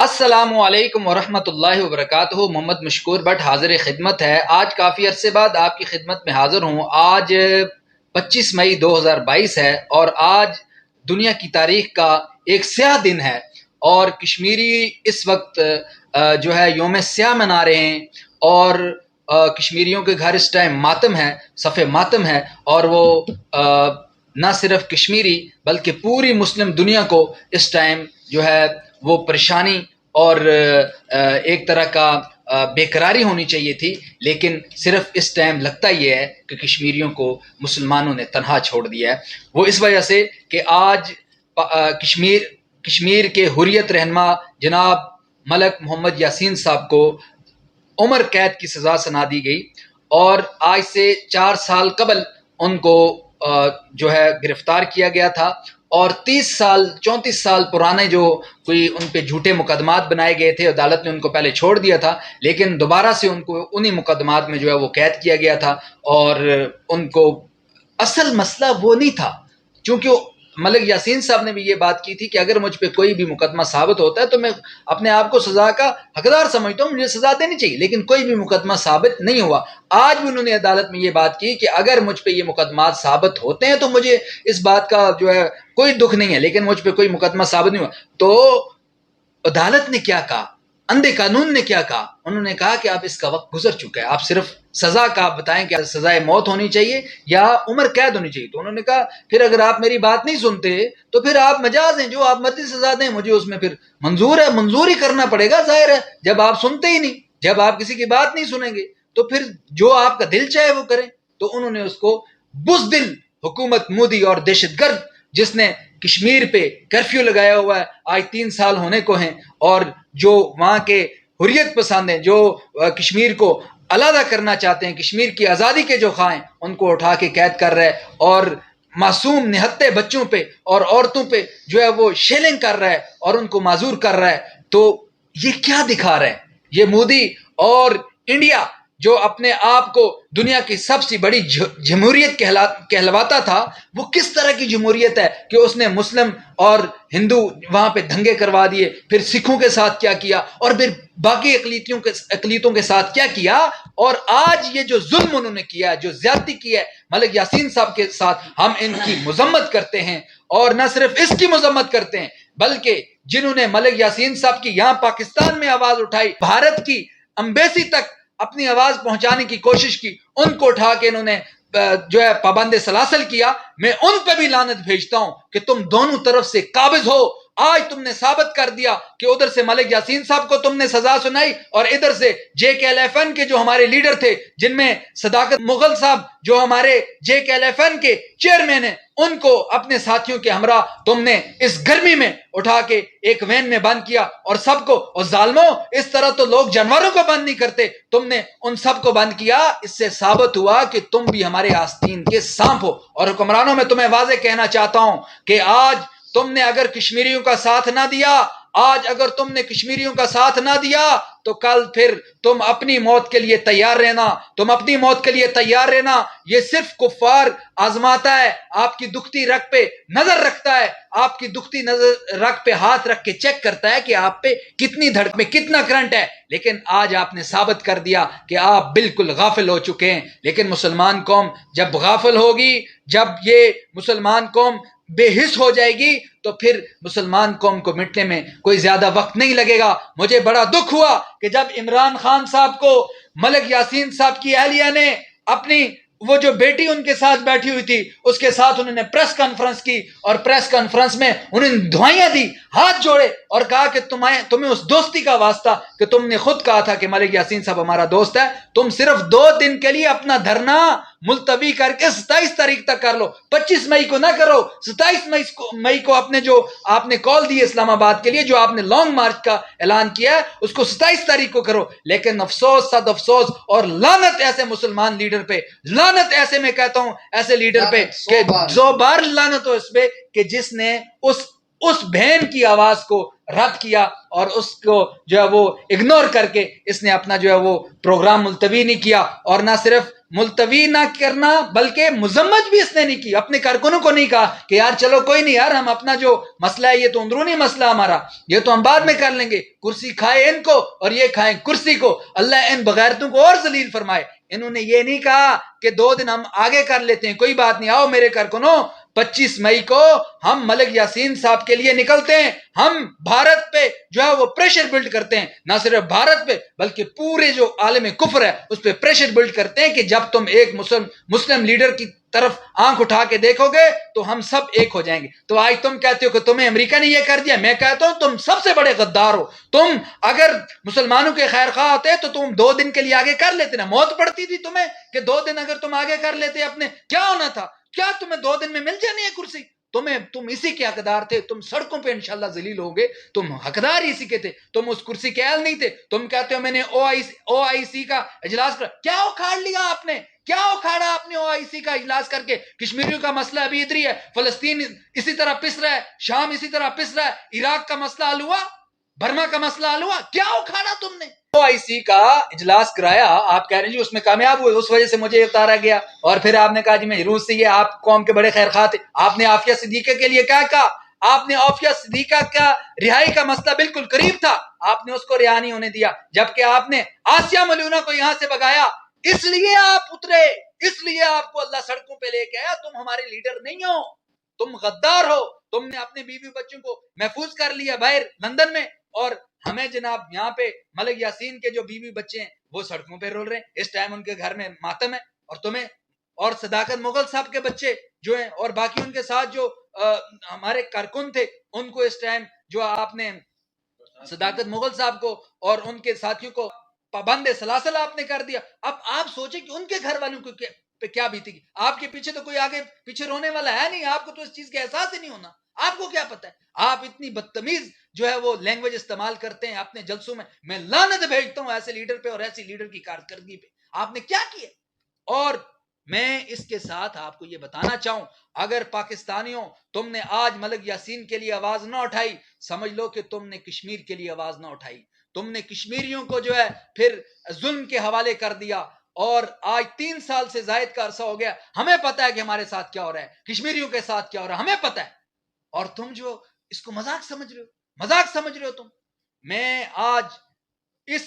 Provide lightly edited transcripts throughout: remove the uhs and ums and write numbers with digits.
السلام علیکم ورحمۃ اللہ وبرکاتہ۔ محمد مشکور بٹ حاضر خدمت ہے۔ آج کافی عرصے بعد آپ کی خدمت میں حاضر ہوں۔ آج 25 مئی 2022 ہے اور آج دنیا کی تاریخ کا ایک سیاہ دن ہے، اور کشمیری اس وقت جو ہے یوم سیاہ منا رہے ہیں، اور کشمیریوں کے گھر اس ٹائم ماتم ہے، صف ماتم ہے، اور وہ نہ صرف کشمیری بلکہ پوری مسلم دنیا کو اس ٹائم جو ہے وہ پریشانی اور ایک طرح کا بے قراری ہونی چاہیے تھی، لیکن صرف اس ٹائم لگتا یہ ہے کہ کشمیریوں کو مسلمانوں نے تنہا چھوڑ دیا ہے۔ وہ اس وجہ سے کہ آج کشمیر کے حریت رہنما جناب ملک محمد یاسین صاحب کو عمر قید کی سزا سنا دی گئی، اور آج سے 4 سال قبل ان کو جو ہے گرفتار کیا گیا تھا، اور 34 سال پرانے جو کوئی ان پہ جھوٹے مقدمات بنائے گئے تھے، عدالت نے ان کو پہلے چھوڑ دیا تھا، لیکن دوبارہ سے ان کو انہی مقدمات میں جو ہے وہ قید کیا گیا تھا، اور ان کو اصل مسئلہ وہ نہیں تھا، چونکہ ملک یاسین صاحب نے بھی یہ بات کی تھی کہ اگر مجھ پہ کوئی بھی مقدمہ ثابت ہوتا ہے تو میں اپنے آپ کو سزا کا حقدار سمجھتا ہوں، مجھے سزا دینی چاہیے، لیکن کوئی بھی مقدمہ ثابت نہیں ہوا۔ آج بھی انہوں نے عدالت میں یہ بات کی کہ اگر مجھ پہ یہ مقدمات ثابت ہوتے ہیں تو مجھے اس بات کا جو ہے کوئی دکھ نہیں ہے، لیکن مجھ پہ کوئی مقدمہ ثابت نہیں ہوا۔ تو عدالت نے کیا کہا، اندھے قانون نے کیا کہا؟ انہوں نے کہا کہ اب اس کا وقت گزر چکا ہے، آپ صرف سزا کا آپ بتائیں کہ سزائے موت ہونی چاہیے یا عمر قید ہونی چاہیے۔ تو انہوں نے کہا پھر اگر آپ میری بات نہیں سنتے تو پھر آپ مجاز ہیں، جو آپ مرضی سزا دیں مجھے اس میں پھر منظور ہے، منظور ہی کرنا پڑے گا، ظاہر ہے جب آپ سنتے ہی نہیں، جب آپ کسی کی بات نہیں سنیں گے تو پھر جو آپ کا دل چاہے وہ کریں۔ تو انہوں نے اس کو بزدل حکومت مودی اور دہشت گرد جس نے کشمیر پہ کرفیو لگایا ہوا ہے، آج 3 سال ہونے کو ہیں، اور جو وہاں کے حریت پسند ہیں، جو کشمیر کو علیحدہ کرنا چاہتے ہیں، کشمیر کی آزادی کے جو خواہاں ہیں، ان کو اٹھا کے قید کر رہا ہے، اور معصوم نہتے بچوں پہ اور عورتوں پہ جو ہے وہ شیلنگ کر رہا ہے اور ان کو معذور کر رہا ہے۔ تو یہ کیا دکھا رہا ہے؟ یہ مودی اور انڈیا جو اپنے آپ کو دنیا کی سب سے بڑی جمہوریت کہلواتا تھا، وہ کس طرح کی جمہوریت ہے کہ اس نے مسلم اور ہندو وہاں پہ دنگے کروا دیے، پھر سکھوں کے ساتھ کیا کیا، اور پھر باقی اقلیتوں کے ساتھ کیا کیا، اور آج یہ جو ظلم انہوں نے کیا، جو زیادتی کی ہے ملک یاسین صاحب کے ساتھ، ہم ان کی مذمت کرتے ہیں، اور نہ صرف اس کی مذمت کرتے ہیں بلکہ جنہوں نے ملک یاسین صاحب کی یہاں پاکستان میں آواز اٹھائی، بھارت کی امبیسی تک اپنی آواز پہنچانے کی کوشش کی، ان کو اٹھا کے انہوں نے جو ہے پابند سلاسل کیا۔ میں ان پہ بھی لعنت بھیجتا ہوں کہ تم دونوں طرف سے قابض ہو۔ آج تم نے ثابت کر دیا کہ ادھر سے ملک یاسین صاحب کو تم نے سزا سنائی، اور ادھر سے JK-LFN کے جو ہمارے لیڈر تھے، جن میں صداقت مغل صاحب جو ہمارے JK-LFN کے چیئرمین ہیں، ان کو اپنے ساتھیوں کے ہمراہ تم نے اس گرمی میں اٹھا کے ایک وین میں بند کیا، اور سب کو، اور ظالموں اس طرح تو لوگ جانوروں کو بند نہیں کرتے، تم نے ان سب کو بند کیا۔ اس سے ثابت ہوا کہ تم بھی ہمارے آستین کے سانپ ہو۔ اور حکمرانوں میں تمہیں واضح کہنا چاہتا ہوں کہ آج تم نے اگر کشمیریوں کا ساتھ نہ دیا، آج اگر تم نے کشمیریوں کا ساتھ نہ دیا تو کل پھر تم اپنی موت کے لیے تیار رہنا، تم اپنی موت کے لیے تیار رہنا۔ یہ صرف کفار آزماتا ہے، آپ کی دکھتی رگ پہ نظر رکھتا ہے، آپ کی دکھتی رگ پہ ہاتھ رکھ کے چیک کرتا ہے کہ آپ پہ کتنی دھڑک میں کتنا کرنٹ ہے، لیکن آج آپ نے ثابت کر دیا کہ آپ بالکل غافل ہو چکے ہیں۔ لیکن مسلمان قوم جب غافل ہوگی، جب یہ مسلمان قوم بے حس ہو جائے گی، تو پھر مسلمان قوم کو مٹنے میں کوئی زیادہ وقت نہیں لگے گا۔ مجھے بڑا دکھ ہوا کہ جب عمران خان صاحب کو ملک یاسین صاحب کی اہلیہ نے اپنی وہ جو بیٹی ان کے ساتھ بیٹھی ہوئی تھی اس کے ساتھ انہوں نے پریس کانفرنس کی، اور پریس کانفرنس میں انہوں نے دعائیاں دی، ہاتھ جوڑے اور کہا کہ تمہیں اس دوستی کا واسطہ کہ تم نے خود کہا تھا کہ ملک یاسین صاحب ہمارا دوست ہے، تم صرف 2 دن کے لیے اپنا دھرنا ملتوی کر کے 27 تاریخ تک کر لو، 25 مئی کو نہ کرو، 27 مئی کو اپنے جو آپ نے کال دی اسلام آباد کے لیے، جو آپ نے لانگ مارچ کا اعلان کیا ہے، اس کو 27 تاریخ کو کرو۔ لیکن افسوس، صد افسوس اور لعنت ایسے مسلمان لیڈر پہ، لعنت ایسے میں کہتا ہوں ایسے لیڈر پہ کہ 100 بار لعنت ہو اس پہ کہ جس نے اس بہن کی آواز کو رد کیا، اور اس کو جو ہے وہ اگنور کر کے اس نے اپنا جو ہے وہ پروگرام ملتوی نہیں کیا۔ اور نہ صرف ملتوی نہ کرنا بلکہ مذمت بھی اس نے نہیں کی، اپنے کارکنوں کو نہیں کہا کہ یار چلو کوئی نہیں یار، ہم اپنا جو مسئلہ ہے یہ تو اندرونی مسئلہ ہمارا، یہ تو ہم بعد میں کر لیں گے، کرسی کھائے ان کو اور یہ کھائیں کرسی کو، اللہ ان بغیرتوں کو اور ذلیل فرمائے۔ انہوں نے یہ نہیں کہا کہ 2 دن ہم آگے کر لیتے ہیں، کوئی بات نہیں، آؤ میرے کارکنوں 25 مئی کو ہم ملک یاسین صاحب کے لیے نکلتے ہیں، ہم بھارت پہ جو ہے وہ پریشر بلڈ کرتے ہیں، نہ صرف بھارت پہ بلکہ پورے جو عالم کفر ہے اس پہ پریشر بلڈ کرتے ہیں کہ جب تم ایک مسلم لیڈر کی طرف آنکھ اٹھا کے دیکھو گے تو ہم سب ایک ہو جائیں گے۔ تو آج تم کہتے ہو کہ تمہیں امریکہ نے یہ کر دیا، میں کہتا ہوں تم سب سے بڑے غدار ہو۔ تم اگر مسلمانوں کے خیر خواہ ہوتے تو تم 2 دن کے لیے آگے کر لیتے نا، موت پڑتی تھی تمہیں کہ 2 دن اگر تم آگے کر لیتے اپنے، کیا ہونا تھا؟ کیا تمہیں 2 دن میں مل جانی ہے کرسی؟ تم اسی کے حقدار تھے، تم سڑکوں پہ انشاءاللہ ذلیل ہوگے، تم حقدار اسی کے تھے، تم اس کرسی کے اہل نہیں تھے۔ تم کہتے ہو میں نے او آئی سی کا اجلاس کر، کیا اکھاڑ لیا آپ نے؟ کیا اکھاڑا آپ نے او آئی سی کا اجلاس کر کے؟ کشمیریوں کا مسئلہ ابھی ادھر ہی ہے، فلسطین اسی طرح پس رہا ہے، شام اسی طرح پس رہا ہے، عراق کا مسئلہ حل ہوا، برما کا مسئلہ حل ہوا، کیا اکھاڑا تم نے؟ او آئی سی کا اجلاس کرایا، آپ کہہ رہے ہیں جی اس میں کامیاب ہوئے، اس وجہ سے مجھے اتارا گیا، اور پھر آپ نے کہا جی میں روس سے، یہ آپ قوم کے بڑے خیر خواہ تھے۔ آپ نے عافیہ صدیقہ کے لیے کیا کہا؟ آپ نے عافیہ صدیقہ کا رہائی کا مسئلہ بالکل قریب تھا، آپ نے اس کو رہا نہیں ہونے دیا، جبکہ آپ نے آسیہ ملونہ کو یہاں سے بگایا، اس لیے آپ اترے، اس لیے آپ کو اللہ سڑکوں پہ لے کے آیا۔ تم ہمارے لیڈر نہیں ہو، تم غدار ہو، تم نے اپنے بیوی بچوں کو محفوظ کر لیا باہر لندن میں، اور ہمیں جناب یہاں پہ ملک یاسین کے جو بیوی بچے ہیں وہ سڑکوں پہ رول رہے ہیں، اس ٹائم ان کے گھر میں ماتم ہے، اور تمہیں اور صداقت مغل صاحب کے بچے جو ہیں اور باقی ان کے ساتھ جو ہمارے کارکن تھے ان کو اس ٹائم جو آپ نے صداقت مغل صاحب کو اور ان کے ساتھیوں کو پابند سلاسل آپ نے کر دیا۔ اب آپ سوچیں کہ ان کے گھر والوں کو پہ کیا بیتی گی؟ آپ کے پیچھے تو کوئی آگے پیچھے رونے والا ہے نہیں، آپ کو تو اس چیز کا احساس ہی نہیں ہونا، آپ کو کیا پتہ ہے؟ آپ اتنی بدتمیز جو ہے وہ لینگویج استعمال کرتے ہیں اپنے جلسوں میں لعنت بھیجتا ہوں ایسے لیڈر پہ اور ایسی لیڈر کی کارکردگی پہ۔ آپ نے کیا کیا؟ اور میں اس کے ساتھ آپ کو یہ بتانا چاہوں، اگر پاکستانیوں تم نے آج ملک یاسین کے لیے آواز نہ اٹھائی، سمجھ لو کہ تم نے کشمیر کے لیے آواز نہ اٹھائی، تم نے کشمیریوں کو جو ہے پھر ظلم کے حوالے کر دیا، اور آج 3 سال سے زائد کا عرصہ ہو گیا، ہمیں پتہ ہے کہ ہمارے ساتھ کیا ہو رہا ہے، کشمیریوں کے ساتھ کیا ہو رہا ہے، ہمیں پتہ ہے، اور تم جو اس کو مذاق سمجھ رہے ہو، مذاق سمجھ رہے ہو تم۔ میں آج اس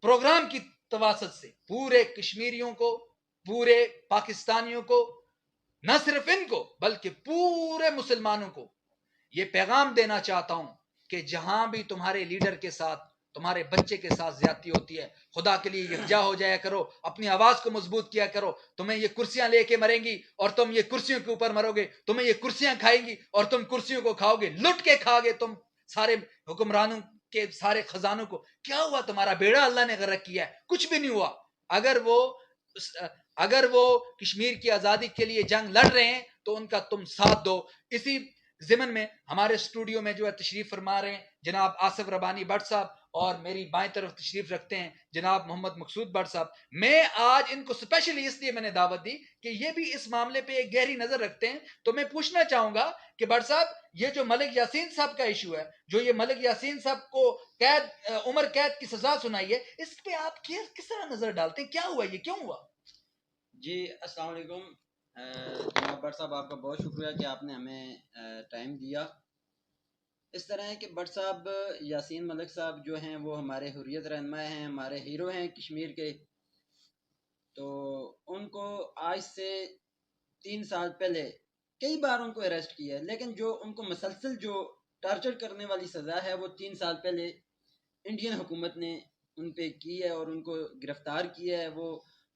پروگرام کی تواسط سے پورے کشمیریوں کو، پورے پاکستانیوں کو، نہ صرف ان کو بلکہ پورے مسلمانوں کو یہ پیغام دینا چاہتا ہوں کہ جہاں بھی تمہارے لیڈر کے ساتھ، تمہارے بچے کے ساتھ زیادتی ہوتی ہے، خدا کے لیے یکجا ہو جایا کرو، اپنی آواز کو مضبوط کیا کرو۔ تمہیں یہ کرسیاں لے کے مریں گی اور تم یہ کرسیوں کے اوپر مرو گے، تمہیں یہ کرسیاں کھائیں گی اور تم کرسیوں کو کھاؤ گے، لٹ کے کھاؤ گے تم سارے حکمرانوں کے سارے خزانوں کو۔ کیا ہوا؟ تمہارا بیڑا اللہ نے غرق کیا ہے، کچھ بھی نہیں ہوا۔ اگر وہ کشمیر کی آزادی کے لیے جنگ لڑ رہے ہیں تو ان کا تم ساتھ دو۔ اسی ضمن میں ہمارے اسٹوڈیو میں جو ہے تشریف فرما رہے ہیں جناب آصف ربانی بٹ صاحب، اور میری بائیں طرف تشریف رکھتے ہیں جناب محمد مقصود بٹ صاحب۔ میں آج ان کو اسپیشلی اس لیے میں نے دعوت دی کہ یہ بھی اس معاملے پہ ایک گہری نظر رکھتے ہیں، تو میں پوچھنا چاہوں گا کہ بٹ صاحب یہ جو ملک یاسین صاحب کا ایشو ہے، جو یہ ملک یاسین صاحب کو عمر قید کی سزا سنائی ہے، اس پہ آپ کس طرح نظر ڈالتے ہیں؟ کیا ہوا؟ یہ کیوں ہوا؟ جی السلام علیکم جناب بٹ صاحب، آپ کا بہت شکریہ کہ آپ نے ہمیں ٹائم دیا۔ اس طرح ہے کہ بٹ صاحب یاسین ملک صاحب جو ہیں وہ ہمارے حریت رہنما ہیں، ہمارے ہیرو ہیں کشمیر کے۔ تو ان کو آج سے 3 سال پہلے کئی بار ان کو اریسٹ کیا ہے، لیکن جو ان کو مسلسل جو ٹارچر کرنے والی سزا ہے وہ 3 سال پہلے انڈین حکومت نے ان پہ کی ہے اور ان کو گرفتار کیا ہے۔ وہ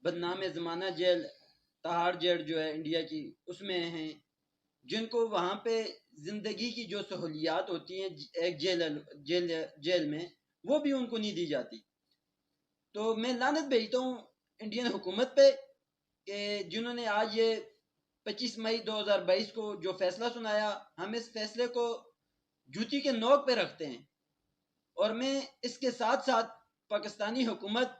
بدنام زمانہ جیل، تہاڑ جیل جو ہے انڈیا کی، اس میں ہیں، جن کو وہاں پہ زندگی کی جو سہولیات ہوتی ہیں ایک جیل میں، وہ بھی ان کو نہیں دی جاتی۔ تو میں لعنت بھیجتا ہوں انڈین حکومت پہ کہ جنہوں نے آج یہ 25 مئی 2022 کو جو فیصلہ سنایا، ہم اس فیصلے کو جوتی کے نوک پہ رکھتے ہیں، اور میں اس کے ساتھ ساتھ پاکستانی حکومت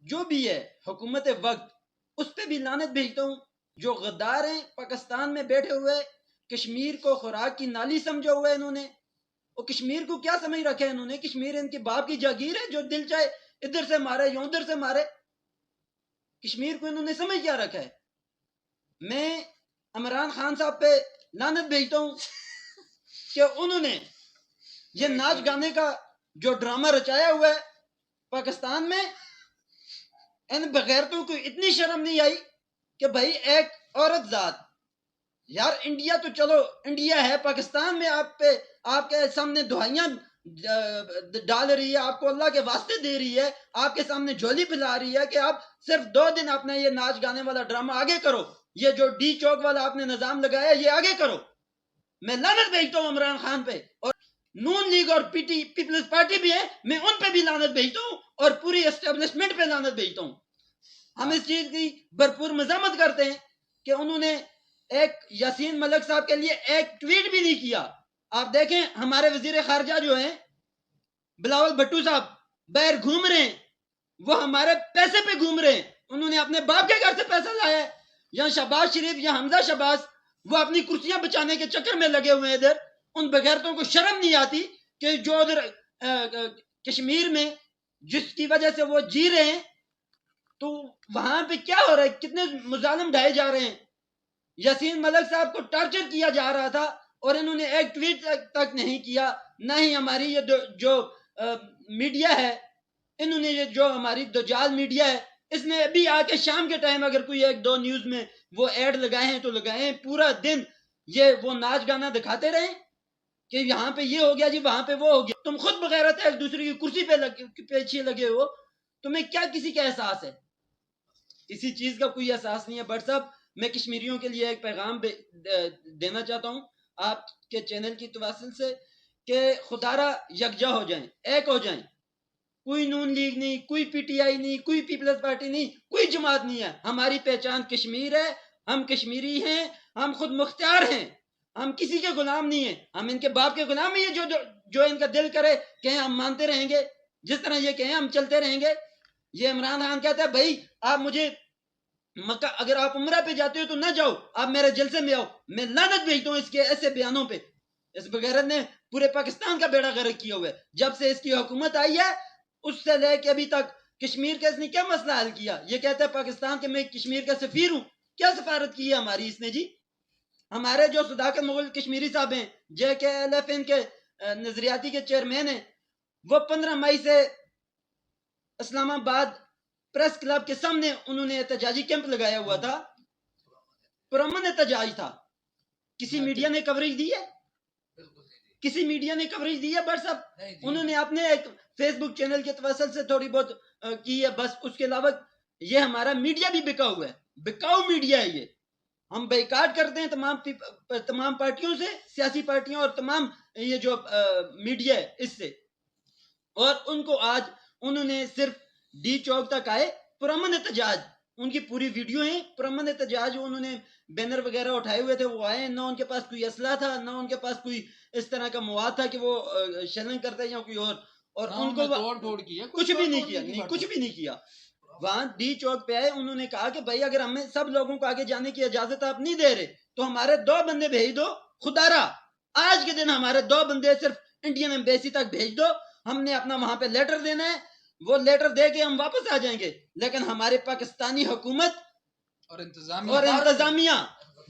جو بھی ہے، حکومت وقت، اس پہ بھی لعنت بھیجتا ہوں۔ جو غدار ہیں پاکستان میں بیٹھے ہوئے، کشمیر کو خوراک کی نالی سمجھا ہوا ہے انہوں نے، اور کشمیر کو کیا سمجھ رکھا ہے انہوں نے؟ کشمیر ان کے باپ کی جاگیر ہے جو دل چاہے ادھر سے مارے یا ادھر سے مارے۔ کشمیر کو انہوں نے سمجھ کیا رکھا ہے. میں عمران خان صاحب پہ لعنت بھیجتا ہوں کہ انہوں نے یہ ناچ گانے کا جو ڈرامہ رچایا ہوا ہے پاکستان میں. ان بغیرتوں کو اتنی شرم نہیں آئی کہ بھائی ایک عورت ذات, یار انڈیا تو چلو انڈیا ہے, پاکستان میں آپ کے سامنے دہائیاں ڈال رہی ہے, آپ کو اللہ کے واسطے دے رہی ہے, آپ کے سامنے جھولی پلا رہی ہے کہ آپ صرف 2 دن اپنا یہ ناچ گانے والا ڈرامہ آگے کرو, یہ جو ڈی چوک والا آپ نے نظام لگایا یہ آگے کرو. میں لعنت بھیجتا ہوں عمران خان پہ, اور نون لیگ اور پیپلز پارٹی بھی ہے, میں ان پہ بھی لعنت بھیجتا ہوں اور پوری اسٹیبلشمنٹ پہ لعنت بھیجتا ہوں. ہم اس چیز کی بھرپور مذمت کرتے ہیں کہ انہوں نے ایک یاسین ملک صاحب کے لیے ایک ٹویٹ بھی نہیں کیا. آپ دیکھیں ہمارے وزیر خارجہ جو ہیں بلاول بھٹو صاحب باہر گھوم رہے ہیں, وہ ہمارے پیسے پہ گھوم رہے ہیں, انہوں نے اپنے باپ کے گھر سے پیسہ لایا ہے. یا شہباز شریف یا حمزہ شہباز وہ اپنی کرسیاں بچانے کے چکر میں لگے ہوئے ہیں ادھر. ان بغیرتوں کو شرم نہیں آتی کہ جو ادھر کشمیر میں جس کی وجہ سے وہ جی رہے ہیں تو وہاں پہ کیا ہو رہا ہے, کتنے مظالم ڈھائے جا رہے ہیں. یاسین ملک صاحب کو ٹارچر کیا جا رہا تھا اور انہوں نے ایک ٹویٹ تک نہیں کیا. نہ ہی ہماری یہ جو میڈیا ہے, انہوں نے یہ جو ہماری دجال میڈیا ہے, اس نے ابھی آ کے شام کے ٹائم اگر کوئی 1-2 نیوز میں وہ ایڈ لگائے ہیں تو لگائے ہیں, پورا دن یہ وہ ناچ گانا دکھاتے رہے کہ یہاں پہ یہ ہو گیا جی, وہاں پہ وہ ہو گیا. تم خود بغیرت ہے, ایک دوسرے کی کرسی پہ پیچھے لگے ہو, تمہیں کیا کسی کا احساس ہے؟ کسی چیز کا کوئی احساس نہیں ہے. بٹ صاحب میں کشمیریوں کے لیے ایک پیغام دینا چاہتا ہوں آپ کے چینل کی توسل سے کہ خدا را یکجا ہو جائیں, ایک ہو جائیں. کوئی نون لیگ نہیں, کوئی پی ٹی آئی نہیں, کوئی پیپلز پارٹی نہیں, کوئی جماعت نہیں ہے. ہماری پہچان کشمیر ہے, ہم کشمیری ہیں, ہم خود مختار ہیں, ہم کسی کے غلام نہیں ہیں. ہم ان کے باپ کے غلام ہیں, یہ جو ان کا دل کرے کہیں ہم مانتے رہیں گے, جس طرح یہ کہیں ہم چلتے رہیں گے. یہ عمران خان کہتا ہے بھائی آپ مجھے مکہ, اگر آپ عمرہ پہ جاتے ہو تو نہ جاؤ, آپ میرے جلسے میں آؤ. میں لعنت بھیجتا ہوں اس کے ایسے بیانوں پہ. اس بغیرت نے پورے پاکستان کا بیڑا غرق کیا ہوا ہے. جب سے اس کی حکومت آئی ہے اس سے لے کے ابھی تک کشمیر کا اس نے کیا مسئلہ حل کیا؟ یہ کہتا ہے پاکستان کے میں کشمیر کا سفیر ہوں. کیا سفارت کی ہے ہماری اس نے جی؟ ہمارے جو صداقت مغل کشمیری صاحب ہیں, JKLF کے نظریاتی کے چیئرمین ہیں, وہ 15 مئی سے اسلام آباد پریس کلب کے سامنے انہوں نے احتجاجی کیمپ لگایا ہوا تھا. پرامن احتجاج تھا. کسی میڈیا نے کوریج دی ہے؟ کسی میڈیا نے کوریج دی ہے؟ بس اب انہوں نے اپنے ایک فیس بک چینل کے توسل سے تھوڑی بہت کی ہے, بس. اس کے علاوہ یہ ہمارا میڈیا بھی بکا ہوا ہے, بکاؤ میڈیا ہے یہ. ہم بیکاٹ کرتے ہیں تمام پارٹیوں سے, سیاسی پارٹیوں اور تمام یہ جو میڈیا ہے اس سے. اور ان کو آج انہوں نے صرف ڈی چوک تک آئے, پرامن احتجاج, ان کی پوری ویڈیو ہیں پرامن احتجاج, انہوں نے بینر وغیرہ اٹھائے ہوئے تھے, وہ آئے, نہ ان کے پاس کوئی اسلحہ تھا, نہ ان کے پاس کوئی اس طرح کا مواد تھا کہ وہ شیلنگ کرتے یا کوئی اور ان کو کچھ بھی نہیں کیا, کچھ بھی نہیں کیا. وہاں ڈی چوک پہ آئے, انہوں نے کہا کہ بھائی اگر ہمیں سب لوگوں کو آگے جانے کی اجازت آپ نہیں دے رہے تو ہمارے 2 بندے بھیج دو. خدا را آج کے دن ہمارے 2 بندے صرف انڈین ایمبیسی تک بھیج دو, ہم نے اپنا وہاں پہ لیٹر دینا ہے, وہ لیٹر دے کے ہم واپس آ جائیں گے. لیکن ہمارے پاکستانی حکومت اور انتظامیہ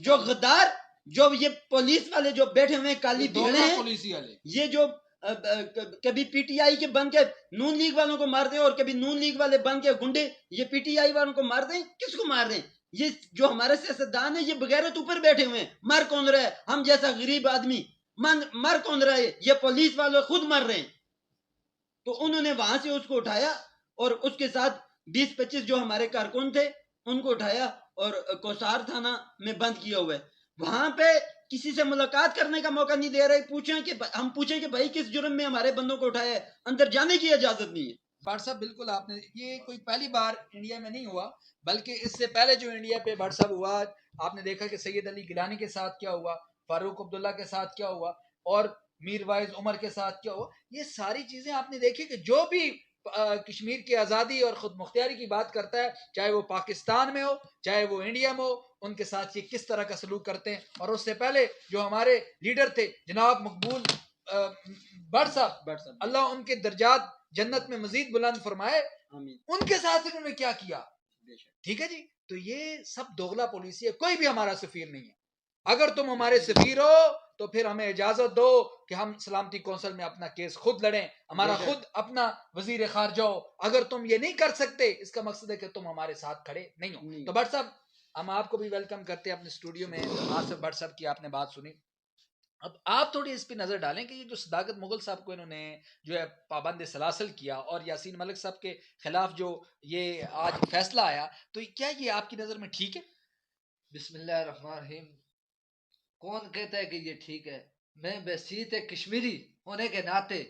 جو غدار, جو یہ پولیس والے جو بیٹھے ہوئے کالی بھیڑیں ہیں, یہ جو کبھی پی ٹی آئی کے بن کے نون لیگ والوں کو مار دیں اور کبھی نون لیگ والے بن کے گنڈے یہ پی ٹی آئی والوں کو مار دیں. کس کو مار رہے ہیں؟ یہ جو ہمارے سیاستدان ہیں یہ بغیرت اوپر بیٹھے ہوئے ہیں. مر کون رہا ہے؟ ہم جیسا غریب آدمی مر کون رہا ہے؟ یہ پولیس والے خود مر رہے ہیں. تو انہوں نے وہاں سے اس کو اٹھایا اور اس کے ساتھ 20-25 جو ہمارے کارکن تھے ان کو اٹھایا اور کوسار تھانہ میں بند کیا ہوا ہے. وہاں پہ کسی سے ملاقات کرنے کا موقع نہیں دے رہے. ہم پوچھیں کہ بھائی کس جرم میں ہمارے بندوں کو اٹھایا ہے؟ اندر جانے کی اجازت نہیں ہے. بھٹ صاحب بالکل آپ نے, یہ کوئی پہلی بار انڈیا میں نہیں ہوا, بلکہ اس سے پہلے جو انڈیا پہ بھٹ صاحب ہوا, آپ نے دیکھا کہ سید علی گیلانی کے ساتھ کیا ہوا, فاروق عبداللہ کے ساتھ کیا ہوا, اور میر وائز عمر کے ساتھ کیا ہوا. یہ ساری چیزیں آپ نے دیکھی کہ جو بھی کشمیر کی آزادی اور خود مختاری کی بات کرتا ہے, چاہے وہ پاکستان میں ہو چاہے وہ انڈیا میں ہو, ان کے ساتھ یہ کس طرح کا سلوک کرتے ہیں. اور اس سے پہلے جو ہمارے لیڈر تھے جناب مقبول بھٹ صاحب, اللہ ان کے درجات جنت میں مزید بلند فرمائے, ان کے ساتھ انہوں نے کیا کیا. بے شک ٹھیک ہے جی. تو یہ سب دوغلا پالیسی ہے. کوئی بھی ہمارا سفیر نہیں ہے. اگر تم ہمارے سفیر ہو تو پھر ہمیں اجازت دو کہ ہم سلامتی کونسل میں اپنا کیس خود لڑیں, ہمارا خود اپنا وزیر خارجہ ہو. اگر تم یہ نہیں کر سکتے, اس کا مقصد ہے کہ تم ہمارے ساتھ کھڑے نہیں ہو. تو بٹ صاحب ہم آپ کو بھی ویلکم کرتے ہیں اپنے اسٹوڈیو میں. آصف بٹ صاحب کی آپ نے بات سنی. اب آپ تھوڑی اس پہ نظر ڈالیں کہ یہ جو صداقت مغل صاحب کو انہوں نے جو ہے پابند سلاسل کیا اور یاسین ملک صاحب کے خلاف جو یہ آج فیصلہ آیا, تو کیا یہ آپ کی نظر میں ٹھیک ہے؟ بسم اللہ الرحمن الرحیم. کون کہتا ہے کہ یہ ٹھیک ہے؟ میں بحیثیت کشمیری ہونے کے ناطے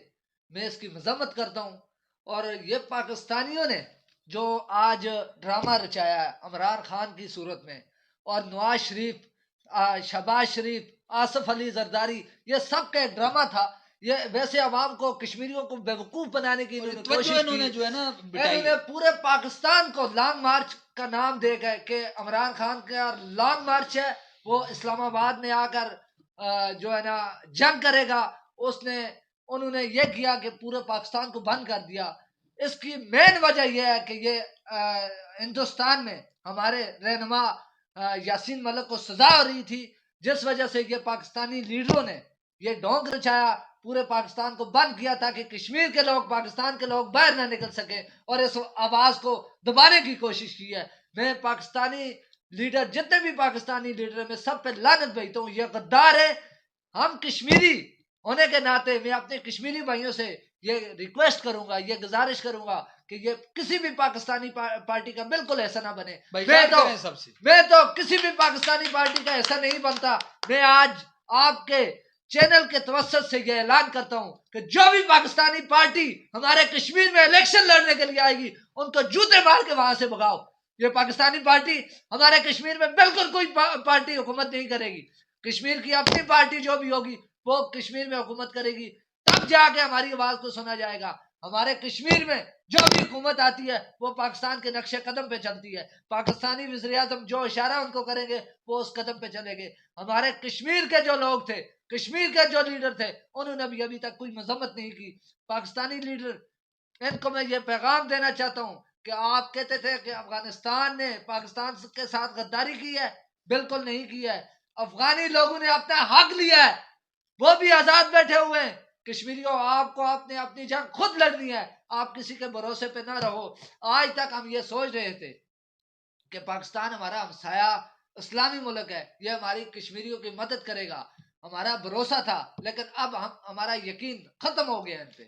میں اس کی مذمت کرتا ہوں. اور یہ پاکستانیوں نے جو آج ڈرامہ رچایا ہے عمران خان کی صورت میں, اور نواز شریف, شہباز شریف, آصف علی زرداری, یہ سب کا ایک ڈرامہ تھا. یہ ویسے عوام کو, کشمیریوں کو بیوقوف بنانے کی انہوں نے کوشش کی. جو ہے نا انہوں نے پورے پاکستان کو لانگ مارچ کا نام دے گئے کہ عمران خان کا لانگ مارچ ہے, وہ اسلام آباد میں آ کر جو ہے نا جنگ کرے گا. انہوں نے یہ کیا کہ پورے پاکستان کو بند کر دیا. اس کی مین وجہ یہ ہے کہ یہ ہندوستان میں ہمارے رہنما یاسین ملک کو سزا ہو رہی تھی, جس وجہ سے یہ پاکستانی لیڈروں نے یہ ڈھونگ رچایا, پورے پاکستان کو بند کیا تاکہ کشمیر کے لوگ, پاکستان کے لوگ باہر نہ نکل سکے, اور اس آواز کو دبانے کی کوشش کی ہے. میں پاکستانی لیڈر, جتنے بھی پاکستانی لیڈر ہیں, میں سب پہ لعنت بھیجتا ہوں. یہ غدار ہے. ہم کشمیری ہونے کے ناطے میں اپنے کشمیری بھائیوں سے یہ ریکویسٹ کروں گا, یہ گزارش کروں گا کہ یہ کسی بھی پاکستانی پارٹی کا بالکل ایسا نہ بنے. میں تو کسی بھی پاکستانی پارٹی کا ایسا نہیں بنتا. میں آج آپ کے چینل کے توسط سے یہ اعلان کرتا ہوں کہ جو بھی پاکستانی پارٹی ہمارے کشمیر میں الیکشن لڑنے کے لیے آئے گی, ان کو جوتے مار کے وہاں سے بھگاؤ. یہ پاکستانی پارٹی ہمارے کشمیر میں بالکل کوئی پارٹی حکومت نہیں کرے گی. کشمیر کی اپنی پارٹی جو بھی ہوگی وہ کشمیر میں حکومت کرے گی, تب جا کے ہماری آواز کو سنا جائے گا. ہمارے کشمیر میں جو بھی حکومت آتی ہے وہ پاکستان کے نقش قدم پہ چلتی ہے. پاکستانی وزیر اعظم جو اشارہ ان کو کریں گے وہ اس قدم پہ چلیں گے. ہمارے کشمیر کے جو لوگ تھے, کشمیر کے جو لیڈر تھے, انہوں نے بھی ابھی تک کوئی مذمت نہیں کی. پاکستانی لیڈر, ان کو میں یہ پیغام دینا چاہتا ہوں کہ آپ کہتے تھے کہ افغانستان نے پاکستان کے ساتھ غداری کی ہے. بالکل نہیں کی ہے. افغانی لوگوں نے اپنا حق لیا ہے, وہ بھی آزاد بیٹھے ہوئے ہیں. کشمیریوں, آپ کو اپنی جنگ خود لڑنی ہے. آپ کسی کے بھروسے پہ نہ رہو. آج تک ہم یہ سوچ رہے تھے کہ پاکستان ہمارا ہمسایہ اسلامی ملک ہے, یہ ہماری کشمیریوں کی مدد کرے گا, ہمارا بھروسہ تھا. لیکن اب ہمارا یقین ختم ہو گیا ان پہ,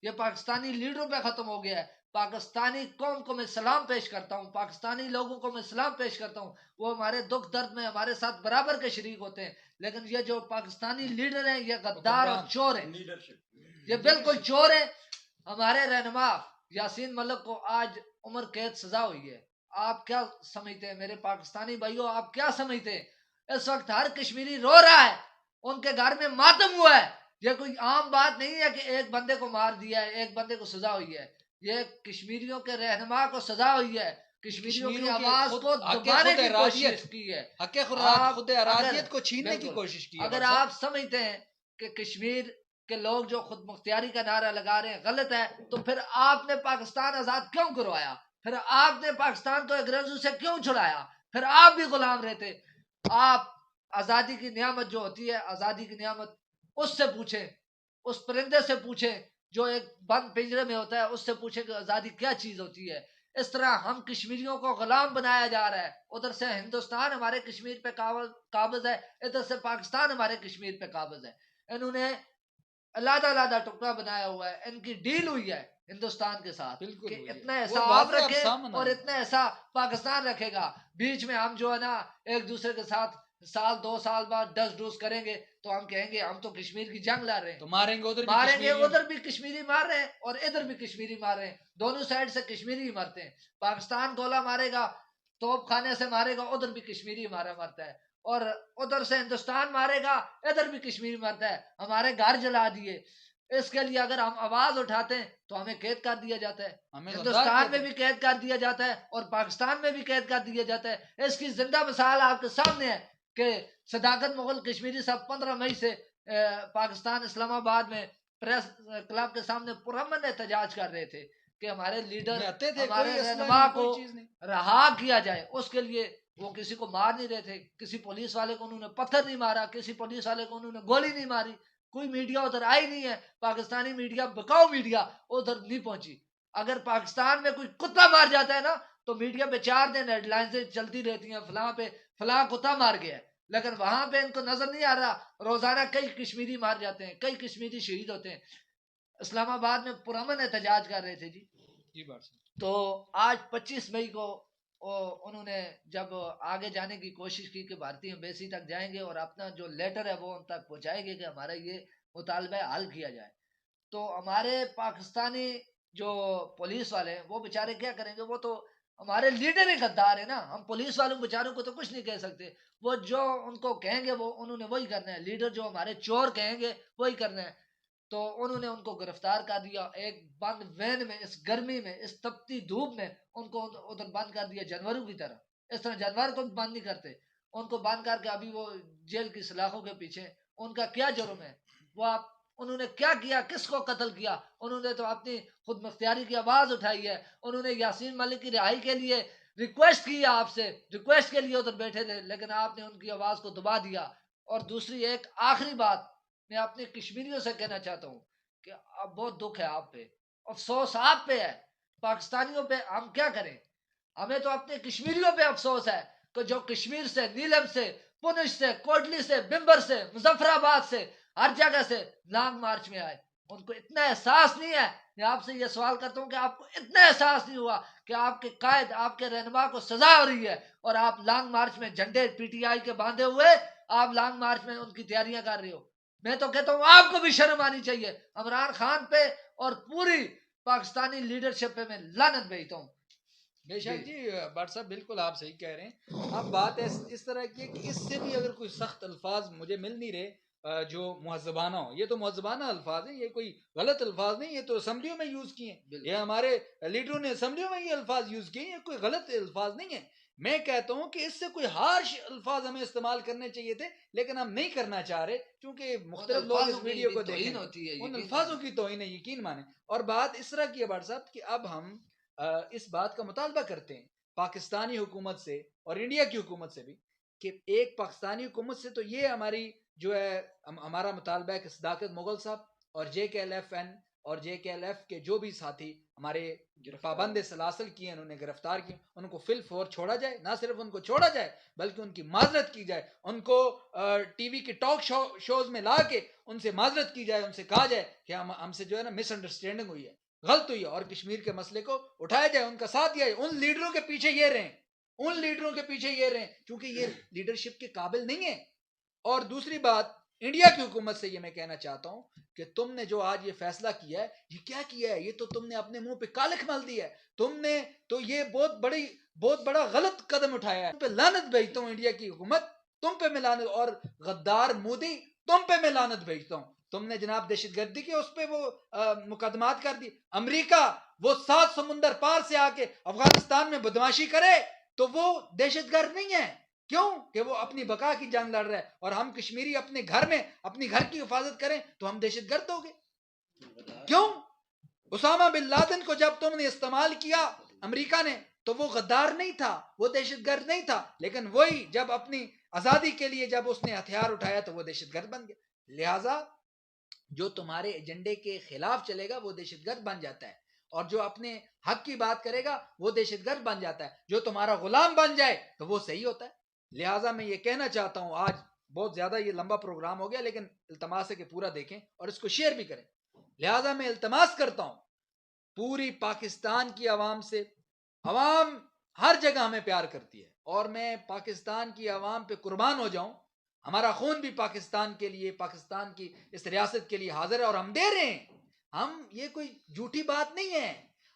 یہ پاکستانی لیڈروں پہ ختم ہو گیا ہے. پاکستانی قوم کو میں سلام پیش کرتا ہوں, پاکستانی لوگوں کو میں سلام پیش کرتا ہوں. وہ ہمارے دکھ درد میں ہمارے ساتھ برابر کے شریک ہوتے ہیں. لیکن یہ جو پاکستانی لیڈر ہیں یہ غدار اور چور ہیں, یہ بالکل چور ہیں. ہمارے رہنما یاسین ملک کو آج عمر قید سزا ہوئی ہے. آپ کیا سمجھتے ہیں میرے پاکستانی بھائیوں, آپ کیا سمجھتے ہیں؟ اس وقت ہر کشمیری رو رہا ہے, ان کے گھر میں ماتم ہوا ہے. یہ کوئی عام بات نہیں ہے کہ ایک بندے کو مار دیا ہے, ایک بندے کو سزا ہوئی ہے. یہ کشمیریوں کے رہنما کو سزا ہوئی ہے, کشمیریوں کی آواز کو دبانے کی کوشش کی ہے, خود ارادیت کو چھیننے کی کوشش کی ہے. اگر آپ سمجھتے ہیں کہ کشمیر کے لوگ جو خود مختاری کا نعرہ لگا رہے ہیں غلط ہے, تو پھر آپ نے پاکستان آزاد کیوں کروایا؟ پھر آپ نے پاکستان کو انگریزوں سے کیوں چھڑایا؟ پھر آپ بھی غلام رہتے. آپ آزادی کی نعمت جو ہوتی ہے, آزادی کی نعمت, اس سے پوچھیں, اس پرندے سے پوچھیں جو ایک بند پنجرے میں ہوتا ہے, اس سے پوچھیں کہ آزادی کیا چیز ہوتی ہے. اس طرح ہم کشمیریوں کو غلام بنایا جا رہا ہے. ادھر سے ہندوستان ہمارے کشمیر پہ قابض ہے, ادھر سے پاکستان ہمارے کشمیر پہ قابض ہے. انہوں نے علیحدہ ٹکڑا بنایا ہوا ہے. ان کی ڈیل ہوئی ہے ہندوستان کے ساتھ کہ اتنا ایسا آپ رکھے اور اتنا ایسا پاکستان رکھے گا. بیچ میں ہم جو ہے نا ایک دوسرے کے ساتھ سال 2 سال بعد ڈس ڈوس کریں گے تو ہم کہیں گے ہم تو کشمیر کی جنگ لڑ رہے ہیں, تو ماریں گے ادھر بھی کشمیری مار رہے ہیں اور ادھر بھی کشمیری مار رہے ہیں. دونوں سائڈ سے کشمیری ہی مرتے ہیں. پاکستان گولہ مارے گا, توپ خانے سے مارے گا, ادھر بھی کشمیری مرتا ہے. اور ادھر سے ہندوستان مارے گا, ادھر بھی کشمیری مرتا ہے. ہمارے گھر جلا دیے. اس کے لیے اگر ہم آواز اٹھاتے ہیں تو ہمیں قید کر دیا جاتا ہے. ہندوستان میں بھی قید کر دیا جاتا ہے اور پاکستان میں بھی قید کر دیا جاتا ہے. اس کی زندہ مثال آپ کے سامنے ہے کہ صداقت مغل کشمیری صاحب 15 مئی سے پاکستان اسلام آباد میں پریس کلب کے سامنے پرامن احتجاج کر رہے تھے کہ ہمارے لیڈر آتے تھے، ہمارے کوئی اسلحہ رہنما نہیں، کو کوئی چیز نہیں۔ رہا کیا جائے، اس کے لیے وہ کسی کو مار نہیں رہے تھے، کسی پولیس والے کو انہوں نے پتھر نہیں مارا، کسی پولیس والے کو انہوں نے گولی نہیں ماری، کوئی میڈیا ادھر آئی نہیں ہے، پاکستانی میڈیا بکاؤ میڈیا ادھر نہیں پہنچی۔ اگر پاکستان میں کوئی کتا مار جاتا ہے نا تو میڈیا پہ 4 دن ہیڈ لائنز چلتی رہتی ہیں، فلاں پہ فلاں کتا مار گیا ہے، لیکن وہاں پہ ان کو نظر نہیں آ رہا روزانہ کئی کشمیری مار جاتے ہیں، کئی کشمیری شہید ہوتے ہیں۔ اسلام آباد میں پرامن احتجاج کر رہے تھے جی، تو آج 25 مئی کو انہوں نے جب آگے جانے کی کوشش کی کہ بھارتی ایمبیسی تک جائیں گے اور اپنا جو لیٹر ہے وہ ان تک پہنچائیں گے کہ ہمارا یہ مطالبہ حل کیا جائے، تو ہمارے پاکستانی جو پولیس والے ہیں وہ بیچارے کیا کریں گے، وہ تو ہمارے لیڈر ہی غدار ہے نا، ہم پولیس والوں بیچاروں کو تو کچھ نہیں کہہ سکتے، وہ جو ان کو کہیں گے وہ انہوں نے وہی کرنا ہے، لیڈر جو ہمارے چور کہیں گے وہی کرنا ہے۔ تو انہوں نے ان کو گرفتار کر دیا، ایک بند وین میں، اس گرمی میں، اس تپتی دھوپ میں ان کو ادھر بند کر دیا جانوروں کی طرح، اس طرح جانور کو بند نہیں کرتے، ان کو بند کر کے ابھی وہ جیل کی سلاخوں کے پیچھے۔ ان کا کیا جرم ہے، وہ آپ انہوں نے کیا کیا، کس کو قتل کیا؟ انہوں نے تو اپنی خود مختاری کی آواز اٹھائی ہے، انہوں نے یاسین ملک کی رہائی کے لیے ریکویسٹ کی، آپ سے ریکویسٹ کے لیے ادھر بیٹھے تھے، لیکن آپ نے ان کی آواز کو دبا دیا۔ اور دوسری ایک آخری بات میں اپنے کشمیریوں سے کہنا چاہتا ہوں کہ اب بہت دکھ ہے آپ پہ، افسوس آپ پہ ہے، پاکستانیوں پہ ہم کیا کریں؟ ہمیں تو اپنے کشمیریوں پہ افسوس ہے کہ جو کشمیر سے، نیلم سے، پونچھ سے، کوٹلی سے، بمبر سے، مظفر آباد سے، ہر جگہ سے لانگ مارچ میں آئے، ان کو اتنا احساس نہیں ہے۔ میں آپ سے یہ سوال کرتا ہوں کہ آپ کو اتنا احساس نہیں ہوا کہ آپ کے قائد، آپ کے رہنما کو سزا ہو رہی ہے اور آپ لانگ مارچ میں جھنڈے پی ٹی آئی کے باندھے ہوئے آپ لانگ مارچ میں ان کی تیاریاں کر رہے ہو؟ میں تو کہتا ہوں آپ کو بھی شرم آنی چاہیے۔ عمران خان پہ اور پوری پاکستانی لیڈرشپ پہ میں لعنت بھیجتا ہوں۔ بے شک جی بٹ صاحب، بالکل آپ صحیح کہہ رہے ہیں۔ اب بات اس طرح کی ہے کہ اس سے بھی اگر کوئی سخت الفاظ مجھے مل نہیں رہے جو مہذبانہ ہو، یہ تو مہذبانہ الفاظ ہیں، یہ کوئی غلط الفاظ نہیں، یہ تو اسمبلیوں میں یوز کیے ہیں، یہ ہمارے لیڈروں نے اسمبلیوں میں یہ الفاظ یوز کیے ہیں، یہ کوئی غلط الفاظ نہیں ہے۔ میں کہتا ہوں کہ اس سے کوئی ہارش الفاظ ہمیں استعمال کرنے چاہیے تھے، لیکن ہم نہیں کرنا چاہ رہے کیونکہ مختلف لوگ اس ویڈیو کو دیکھیں، ان الفاظوں کی توہین ہے، یقین مانیں۔ اور بات اس طرح کی ہے بٹ صاحب کہ اب ہم اس بات کا مطالبہ کرتے ہیں پاکستانی حکومت سے اور انڈیا کی حکومت سے بھی، کہ ایک پاکستانی حکومت سے تو یہ ہماری جو ہے ہمارا مطالبہ ہے کہ صداقت مغل صاحب اور جے کے ایل ایف این اور جے کے ایل ایف کے جو بھی ساتھی ہمارے پابند سلاسل کیے، انہوں نے گرفتار کیے، ان کو فل فور چھوڑا جائے، نہ صرف ان کو چھوڑا جائے بلکہ ان کی معذرت کی جائے، ان کو ٹی وی کے ٹاک شوز میں لا کے ان سے معذرت کی جائے، ان سے کہا جائے کہ ہم سے جو ہے نا مس انڈرسٹینڈنگ ہوئی ہے، غلط ہوئی ہے، اور کشمیر کے مسئلے کو اٹھایا جائے، ان کا ساتھ دیا جائے۔ ان لیڈروں کے پیچھے یہ رہیں، ان لیڈروں کے پیچھے یہ رہیں کیونکہ یہ لیڈرشپ کے قابل نہیں ہے۔ اور دوسری بات انڈیا کی حکومت سے یہ میں کہنا چاہتا ہوں کہ تم نے جو آج یہ فیصلہ کیا ہے، یہ کیا کیا ہے؟ یہ تو تم نے اپنے منہ پہ کالک مل دی ہے، تم نے تو یہ بہت بڑا غلط قدم اٹھایا ہے۔ تم پہ لعنت بھیجتا ہوں انڈیا کی حکومت، تم پہ میں لعنت، اور غدار مودی تم پہ میں لعنت بھیجتا ہوں۔ تم نے جناب دہشت گردی کے اس پہ وہ مقدمات کر دی، امریکہ وہ 7 سمندر پار سے آ کے افغانستان میں بدماشی کرے تو وہ دہشت گرد نہیں ہے، کیوں کہ وہ اپنی بقا کی جنگ لڑ رہا ہے، اور ہم کشمیری اپنے گھر میں اپنی گھر کی حفاظت کریں تو ہم دہشت گرد ہو گے؟ کیوں؟ اسامہ بن لادن کو جب تم نے استعمال کیا امریکہ نے تو وہ غدار نہیں تھا، وہ دہشت گرد نہیں تھا، لیکن وہی جب اپنی آزادی کے لیے جب اس نے ہتھیار اٹھایا تو وہ دہشت گرد بن گیا۔ لہٰذا جو تمہارے ایجنڈے کے خلاف چلے گا وہ دہشت گرد بن جاتا ہے، اور جو اپنے حق کی بات کرے گا وہ دہشت گرد بن جاتا ہے، جو تمہارا غلام بن جائے تو وہ صحیح ہوتا ہے۔ لہٰذا میں یہ کہنا چاہتا ہوں، آج بہت زیادہ یہ لمبا پروگرام ہو گیا، لیکن التماس ہے کہ پورا دیکھیں اور اس کو شیئر بھی کریں۔ لہٰذا میں التماس کرتا ہوں پوری پاکستان کی عوام سے، عوام ہر جگہ ہمیں پیار کرتی ہے اور میں پاکستان کی عوام پہ قربان ہو جاؤں، ہمارا خون بھی پاکستان کے لیے، پاکستان کی اس ریاست کے لیے حاضر ہے اور ہم دے رہے ہیں۔ ہم یہ کوئی جھوٹی بات نہیں ہے،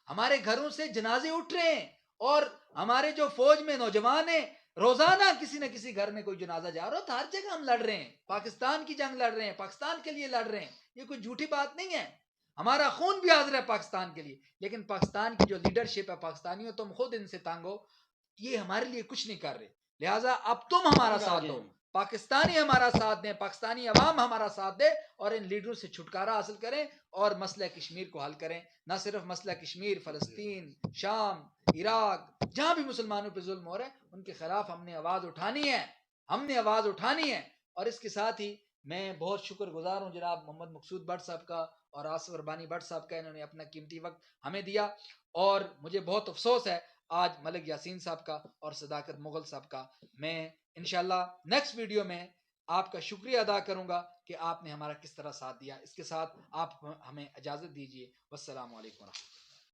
ہمارے گھروں سے جنازے اٹھ رہے ہیں، اور ہمارے جو فوج میں نوجوان ہیں روزانہ کسی نہ کسی گھر میں کوئی جنازہ جا رہا ہو، تو ہر جگہ ہم لڑ رہے ہیں، پاکستان کی جنگ لڑ رہے ہیں، پاکستان کے لیے لڑ رہے ہیں، یہ کوئی جھوٹی بات نہیں ہے۔ ہمارا خون بھی حاضر ہے پاکستان کے لیے، لیکن پاکستان کی جو لیڈرشپ ہے، پاکستانیوں تم خود ان سے تانگو، یہ ہمارے لیے کچھ نہیں کر رہے، لہٰذا اب تم ہمارا ساتھ دو، پاکستانی ہمارا ساتھ دیں، پاکستانی عوام ہمارا ساتھ دے اور ان لیڈروں سے چھٹکارا حاصل کریں اور مسئلہ کشمیر کو حل کریں. نہ صرف مسئلہ کشمیر، فلسطین، شام، عراق، جہاں بھی مسلمانوں پہ ظلم ہو رہے ہیں ان کے خلاف ہم نے آواز اٹھانی ہے، ہم نے آواز اٹھانی ہے. اور اس کے ساتھ ہی میں بہت شکر گزار ہوں جناب محمد مقصود بٹ صاحب کا اور آصف ربانی بٹ صاحب کا، انہوں نے اپنا قیمتی وقت ہمیں دیا. اور مجھے بہت افسوس ہے آج ملک یاسین صاحب کا اور صداقت مغل صاحب کا. میں انشاءاللہ نیکسٹ ویڈیو میں آپ کا شکریہ ادا کروں گا کہ آپ نے ہمارا کس طرح ساتھ دیا. اس کے ساتھ آپ ہمیں اجازت دیجیے. والسلام علیکم ورحمۃ اللہ.